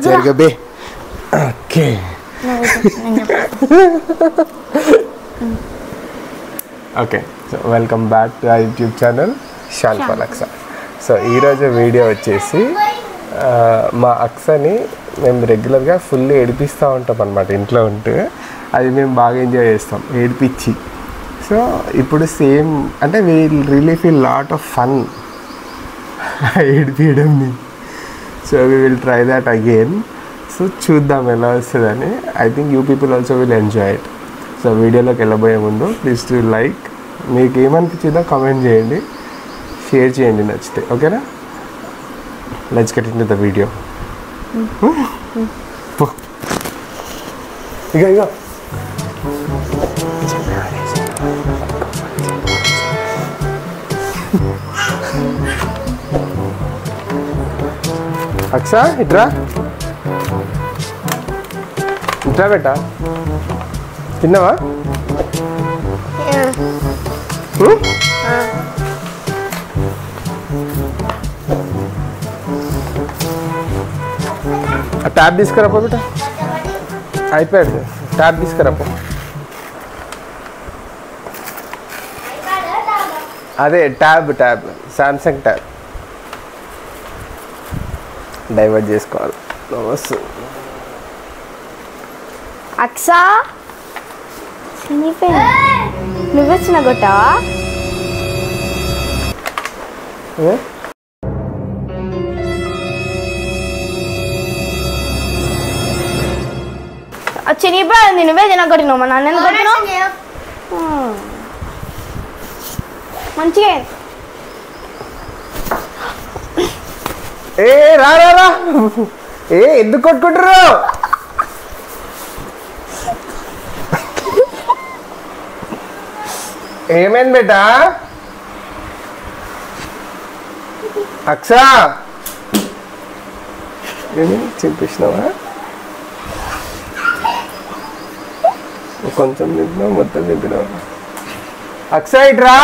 జరగబే. Okay okay so welcome back to our YouTube channel Shaan for Aksa. So ఈరోజు video వచ్చేసి మా అక్సని మేము రెగ్యులర్గా ఫుల్ ఏడిపిస్తూ ఉంటాం అనమాట ఇంట్లో ఉంటే. అది మేము బాగా ఎంజాయ్ చేస్తాం ఏడిపించి. సో ఇప్పుడు సేమ్ అంటే we really feel lot of fun ఏడిపించడంని. So we will try that again. So చూద్దాం ఎలా వస్తుందని. I think you people also will enjoy it. So వీడియోలోకి వెళ్ళబోయే ముందు ప్లీజ్ టు లైక్, మీకు ఏమనిపించిందో కామెంట్ చేయండి, షేర్ చేయండి నచ్చితే. ఓకేనా? Let's get into the video. ఇగో అక్సా ఇట్రా ఇట్రా బేటా. తిన్నావా? ట్యాబ్ తీసుకురాపో బేటా. ఐప్యాడ్ ట్యాబ్ తీసుకురాపో. అదే ట్యాబ్ సామ్సంగ్ ట్యాబ్ డైవర్ట్ చేసుకోవాలి. అక్సా నువ్వు వచ్చిన కొట్టావా? చినిపోయింది. నువ్వే తినగొట్టినావు. మా నాన్న ఎందుకు కొట్టినావు? మంచిగా ఏ రా రా రా. ఏ ఎందుకు కొట్టుకుంటారు? ఏమైంది బేటా? అక్సా చింపేసినావా? కొంచెం తింటున్నావు, మొత్తం తింటున్నావు. అక్సా ఇట్రా.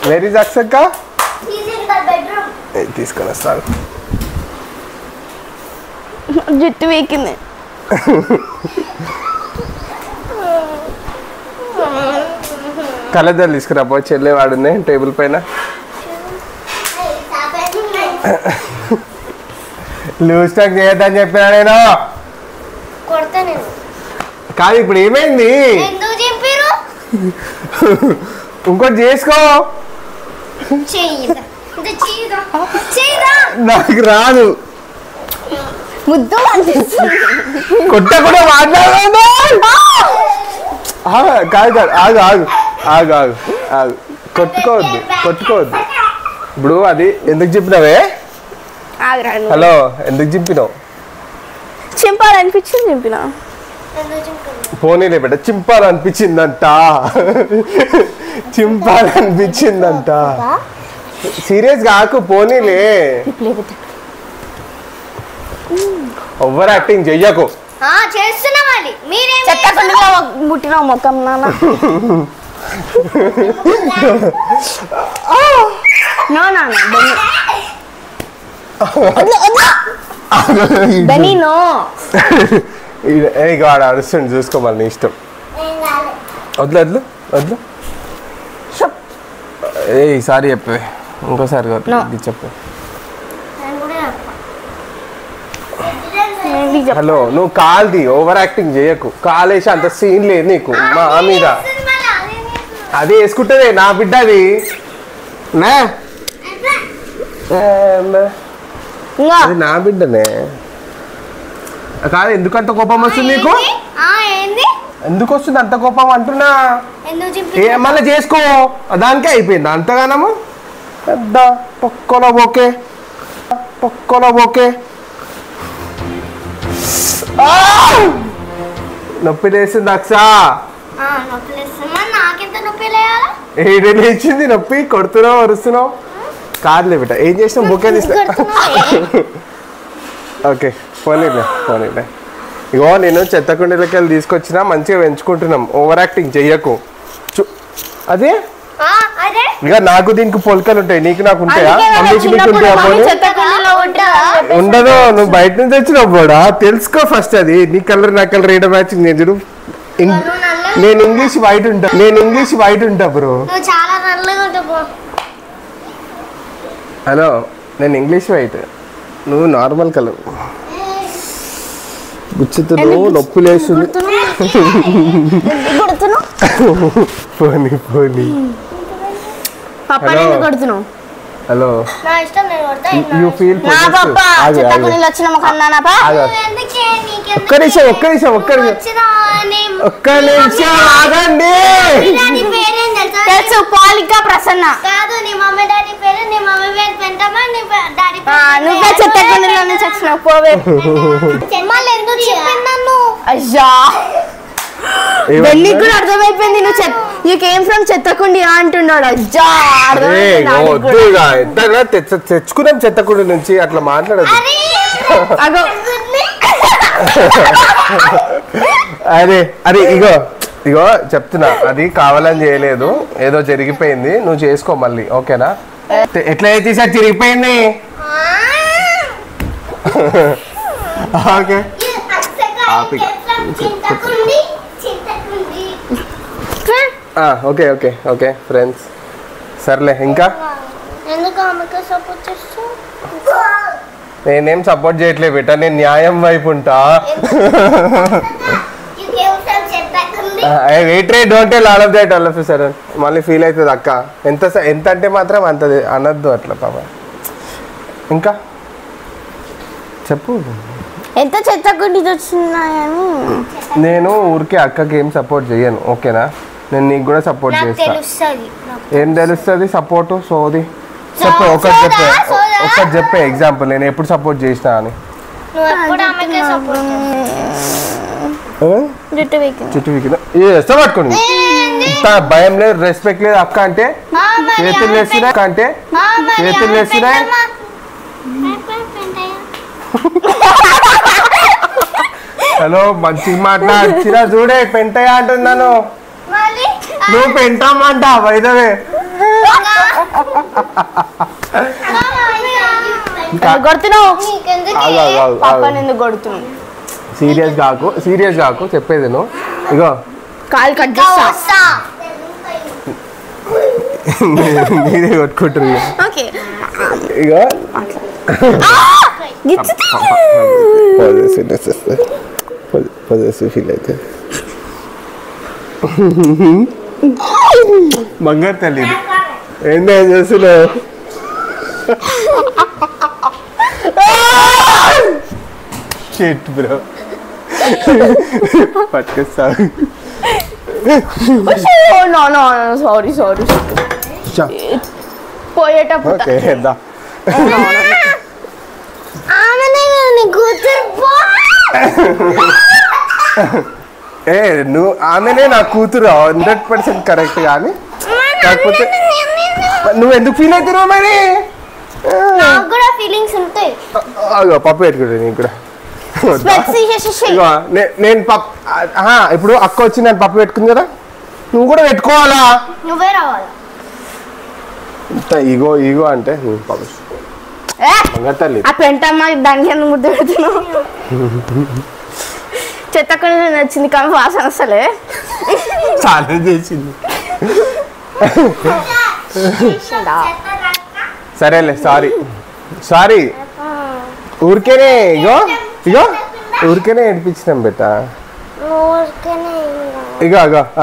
వేర్ ఇస్ అక్సక్క? తీసుకొని వస్తాను. జుట్టు వీకింది. కలదలు తీసుకురాపో. చెల్లె వాడుంది టేబుల్ పైన. లూజ్ టాక్ చేయొద్దని చెప్పినా నేను. కాదు ఇప్పుడు ఏమైంది? ఇంకోటి చేసుకో. నాకు రాదు. ముద్దు కొట్ట కూడా మాట్లాడదు. కాదు కాదు ఆగు ఆగు ఆగు ఆగు ఆగు. కొట్టుకోవద్దు. ఇప్పుడు అది ఎందుకు చెప్పినావే? హలో, ఎందుకు చింపినావు? చింపాలనిపించింది చింపినా. పోనీలే బిడ్డ. చింపాలనిపించిందంట. సీరియస్గా ఆకు. పోనీలే, ఓవర్ యాక్టింగ్ చెయ్యకు. ముట్టిన మొక్కం నాన్న. వాడు అరుస్తుంది చూసుకోమని నీ ఇష్టం. వద్దు. ఈసారి చెప్పే, ఇంకోసారి చెప్పు. హలో, నువ్వు కాల్ది ఓవర్ యాక్టింగ్ చేయకు. కాలేసి అంత సీన్ లేదు నీకు మా మీద. అది వేసుకుంటుంది నా బిడ్డ. అది నా బిడ్డనే కాదు. ఎందుకంత కోపం వస్తుంది నీకు? ఎందుకు వస్తుంది అంత కోపం అంటున్నా? మళ్ళీ చేసుకో. దానికే అయిపోయింది అంతగానము. పెద్ద పొక్కలో బోకే. నొప్పి లేస్తుంది అక్సా. ఏడేళ్ళు ఇచ్చింది నొప్పి. కొడుతున్నావు, అరుస్తున్నావు. కాదులే బిడ్డ. ఏం చేసినావు? బొకే తీస్తా. ఓకే పోనీలే. ఇగో నేను చెత్త కుండీలకి వెళ్ళి తీసుకొచ్చినా. మంచిగా పెంచుకుంటున్నాం. ఓవర్ యాక్టింగ్ చెయ్యకు. అదే ఇక నాకు దీనికి పొలకలు ఉంటాయి, నీకు నాకు ఉంటాయా? మమ్మీకి నీకు ఉంటాయా? ఉండదు, నువ్వు బయట నుంచి వచ్చినావు కూడా. తెలుసుకో ఫస్ట్, అది నీ కలర్ నా కలర్ ఏడ మ్యాచింగ్. నేను చూడు, నేను ఇంగ్లీష్ వైట్ ఉంటా బ్రో. హలో, నేను ఇంగ్లీష్ వైట్, నువ్వు నార్మల్ కలర్. గుచ్చుతున్నావు, నొప్పి లేస్తుంది. పోనీ పోనీ. హలో, యూ ఫీల్ ఒక్క నిమిషం ఆగండి. పాలికా ప్రసన్న నువ్వే చెత్తకుండీలో నుంచి వచ్చినావు, పోవే. అయ్యా, బెల్లికి కూడా అర్థమైపోయింది నువ్వు కేమ్ ఫ్రమ్ చెత్తకుండి అంటున్నాడు. అజ్జా, తెచ్చుకున్నాం చెత్తకుండి నుంచి, అట్లా మాట్లాడదు. అరే అరే, ఇగో చెప్తున్నా, అది కావాలని చేయలేదు, ఏదో జరిగిపోయింది. నువ్వు చేసుకో మళ్ళీ, ఓకేనా? ఎట్లా అయితే సార్ తిరిగిపోయింది. Okay, okay okay okay friends, సర్లే. ఇంకా నేనేం సపోర్ట్ చేయట్లేదు బిడ్డ, నేను న్యాయం వైపు ఉంటా. వెయిట్ రే, don't tell all of that all of sir. మళ్ళీ ఫీల్ అవుతుంది అక్క. ఎంత అంటే మాత్రం అంతది అనద్దు అట్లా పాప. ఇంకా చెప్పు, ఎంత చెత్తకుండి వచ్చినాయని. నేను ఊరికే అక్కకి ఏం సపోర్ట్ చేయను, ఓకేనా? నేను నీకు కూడా సపోర్ట్ చేస్తా. ఏం తెలుస్తుంది సపోర్టు? సోది చెప్పే, ఒకటి చెప్పే ఎగ్జాంపుల్, నేను ఎప్పుడు సపోర్ట్ చేసినా అని. చుట్టూ వీకిన ఇష్టం పట్టుకోండి. ఇంత భయం లేదు, రెస్పెక్ట్ లేదు. అక్క అంటే చేతులు వేస్తున్నాయి. హలో, మంచిగా మాట్లాడినా చూడే, పెంటయ్య అంటున్నాను. నువ్వు పెంటామంటా వైదవే. సీరియస్ కాకు చెప్పేది నువ్వు. ఇగో కాలు కట్ చేస్తా, మీరే కొట్టుకుంటారు. ఇగో ఫీల్ అయితే బంగారు తల్లి ఏంటో చేస్తున్నావు. Shit bro, పట్టుకొస్తా. సారీ పోయేటప్పుడు నువ్వు ఆమెనే నా కూతురు 100% కరెక్ట్. కానీ కాకపోతే నువ్వు ఎందుకు ఫీల్ అవుతున్నావు మరి? పప్పు పెట్టుకుంటా నీకు కూడా. నేను ఇప్పుడు అక్క వచ్చి నేను పప్పు పెట్టుకుంది కదా, నువ్వు కూడా పెట్టుకోవాలా? నువ్వే రావాలా? ఇంత ఈగో అంటే పప్పు తల్లి. దానికి ముద్ద పెడుతున్నావు. చెత్తకొని నచ్చింది కానీ వాసన అసలే చాలా చేసింది. సరేలే, సారీ. ఊరికేనే ఊరికేనే ఏడిపించినాం బెట్ట.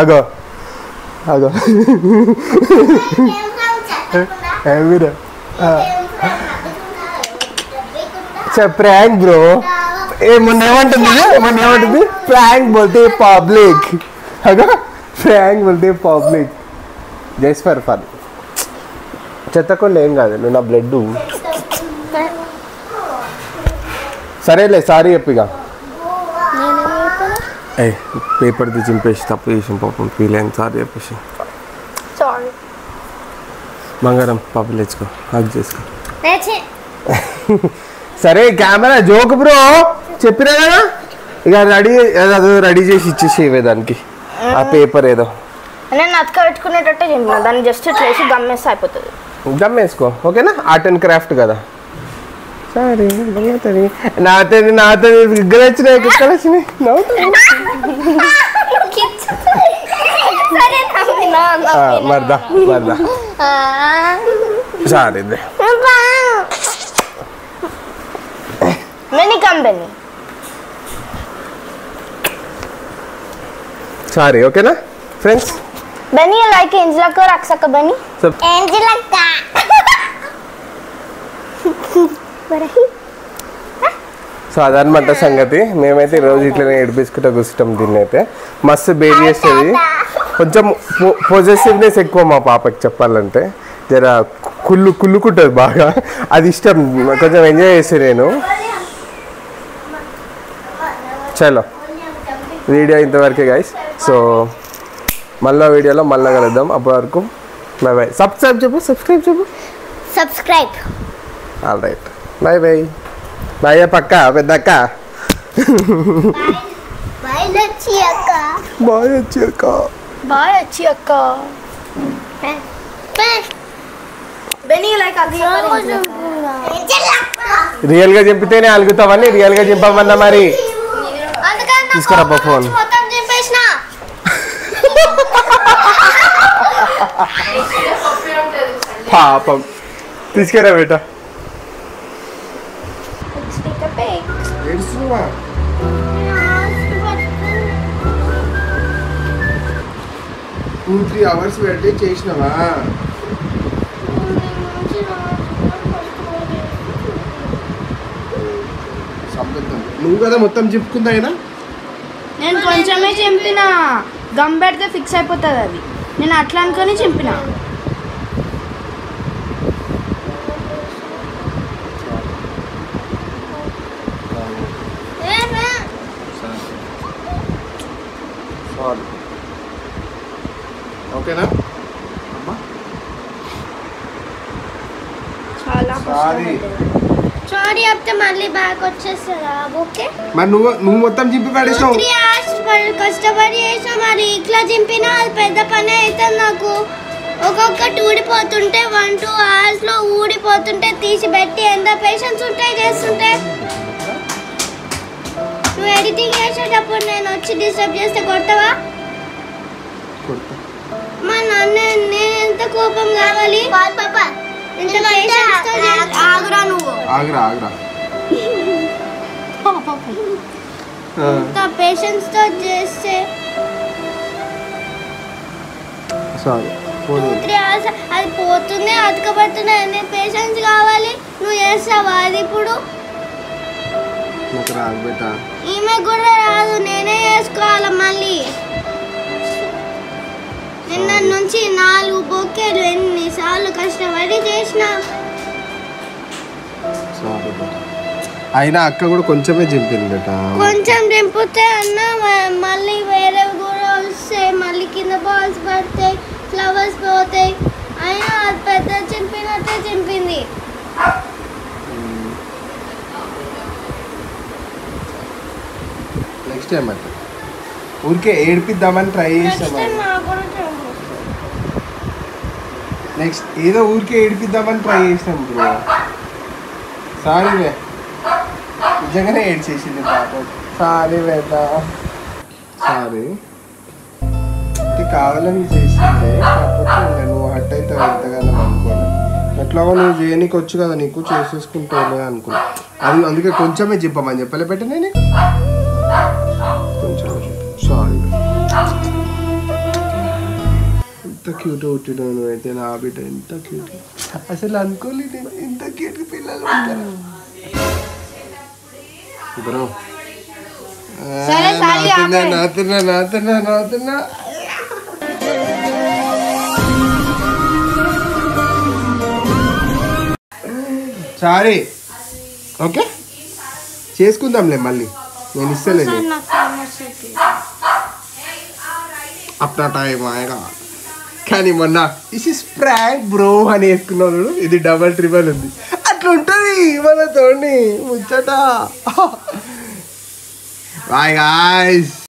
అగో ప్రాంక్ బ్రో. మొన్న ఏమంటుంది? ప్రాంక్ బోల్తే పబ్లిక్. ప్రాంక్ బోల్తే పబ్లిక్, జస్ట్ ఫర్ ఫన్. చెత్తకుండా ఏం కాదు, నువ్వు నా బ్లడ్. సరేలే, సారీ చెప్పిగా. పేపర్ది చింపేసి తప్పు చేసాం పాపం, ఫీల్ అయింది. సారీ చెప్పేసి. బంగారం పాపం తెచ్చుకో, హగ్ చేసుకో. సరే, కెమెరా జోక్ బ్రో, చెప్పినా కదా. ఇక రెడీ చేసి ఇచ్చేసేవే దానికి ఆ పేపర్ ఏదో. నేను అతక పెట్టుకునేటట్టే చెప్పిన దాన్ని జస్ట్ ఇట్లా వేసి గమ్మేస్తే అయిపోతుంది. గమ్మేసుకో ఓకేనా. ఆర్ట్ అండ్ క్రాఫ్ట్ కదా. సరే నాతని ఇక్కడ వచ్చినాయి ఇక్కడ వచ్చినాయి మరదా మరదా సరే సారీ ఓకేనా ఫ్రెండ్స్. బెనీ లైక్ ఏంజిలక్క రక్షక బెనీ ఏంజిలక్క సో అదనమాట సంగతి. మేమైతే ఈరోజు ఇట్లనే ఏడిపించుకుంటూ కూర్చుంటాం. దీన్ని అయితే మస్తు బేబీ చేస్తుంది. కొంచెం పొజెసివ్నెస్ ఎక్కువ మా పాపకి చెప్పాలంటే. జర కుళ్ళుకుంటుంది బాగా. అది ఇష్టం. కొంచెం ఎంజాయ్ చేస్తాను నేను. చలో వీడియో ఇంతవరకే గైస్. సో మళ్ళీ వీడియోలో మళ్ళీ కలుద్దాం. అప్పటి వరకు బై బై. సబ్స్క్రైబ్ చెప్పు. All right bye bye. Bye పక్క పెద్దక్క. బాయ్ వచ్చి అక్క. రియల్ గా చెప్పితేనే అలుగుతావని రియల్ గా చెప్పమన్నా మరి. తీసుకురా ఫోన్. పాపం తీసుకురా బేట. టూ 3 hours పెట్టి చేసినావా? నువ్వు కదా మొత్తం చెప్పుకుందా అయినా. నేను కొంచెమే చెంపిన. గమ్ పెడితే ఫిక్స్ అయిపోతుంది అది. నేను అట్లా అనుకొని చెంపిన. ఓకేనా చాలా సారీ అప్తే మళ్ళీ బ్యాక్ వచ్చేస్తారా? ఓకే మరి నువ్వు మొత్తం చింపి పడేసావు. 3 hours కష్టపడి చేసా. మరి ఇట్లా చింపినా అది పెద్ద పని అవుతుంది నాకు. ఒక్కొక్కటి ఊడిపోతుంటే 1-2 hours లో ఊడిపోతుంటే తీసి పెట్టి ఎంత పేషెన్స్ ఉంటాయి చేస్తుంటే. నువ్వు ఎడిటింగ్ చేసేటప్పుడు నేను వచ్చి డిస్టర్బ్ చేస్తే కొడతావా? మా నాన్న నేను ఎంత కోపం కావాలి? ఎంత పేషెన్స్ తో ఆగురా నువ్వు. ఆగురా ఎంత పేషెన్స్ తో చేస్తే సారీ 2-3 hours అది పోతుంది అతకబడుతుంది. అన్ని పేషెన్స్ కావాలి. నువ్వు చేస్తావా అది? ఇప్పుడు ఈమె కూడా రాదు. నేనే చేసుకోవాలి మళ్ళీ. నిన్న నుంచి 4 బొకేలు ఎన్నిసార్లు కష్టపడి చేసిన. అయినా అక్క కూడా కొంచెమే చింపింది. కొంచెం చింపితే అన్న మళ్ళీ వేరే కూడా వస్తాయి. మళ్ళీ కింద బాల్స్ పడతాయి, ఫ్లవర్స్ పోతాయి. అయినా అది పెద్ద చింపినట్టే చింపింది. నెక్స్ట్ టైం అంటే ఊరికే ఏడిపిద్దామని ట్రై చేసాం. నెక్స్ట్ ఏదో ఊరికే ఏడిపిద్దామని ట్రై చేసినాం బ్రో. సారీ నిజంగానే ఏడ్చేసింది పాపం. సారీ బేటా సారీ. కావాలని చేసింది. కాకపోతే నువ్వు హట్ అవుతావు ఎంతగానో అనుకోను. ఎట్లాగో నువ్వు చేయనీకి వచ్చు కదా, నీకు చేసేసుకుంటావులే అనుకున్నా. అది అందుకే కొంచెమే చెప్పమని చెప్పలే బెట్ట. నేను కొంచెం సారీ. ఎంత క్యూట్ పుట్టినా నువ్వైతే నా బిడ్డ. ఎంత క్యూట్ అసలు అనుకోలేదు నేను. ఇంత క్యూట్ పిల్లలు ఉంటారు బ్రో. నాతున్నా సారీ. ఓకే చేసుకుందాంలే మళ్ళీ. నేను ఇస్తలేదు అప్నా టైం ఆయగా. కానీ మొన్న ఇస్ ఇస్ ప్రాంక్ బ్రో అని వేసుకున్నాను. ఇది డబల్ ట్రిబల్ ఉంది. అట్లా ఉంటుంది మనతోని ముచ్చట. Bye guys.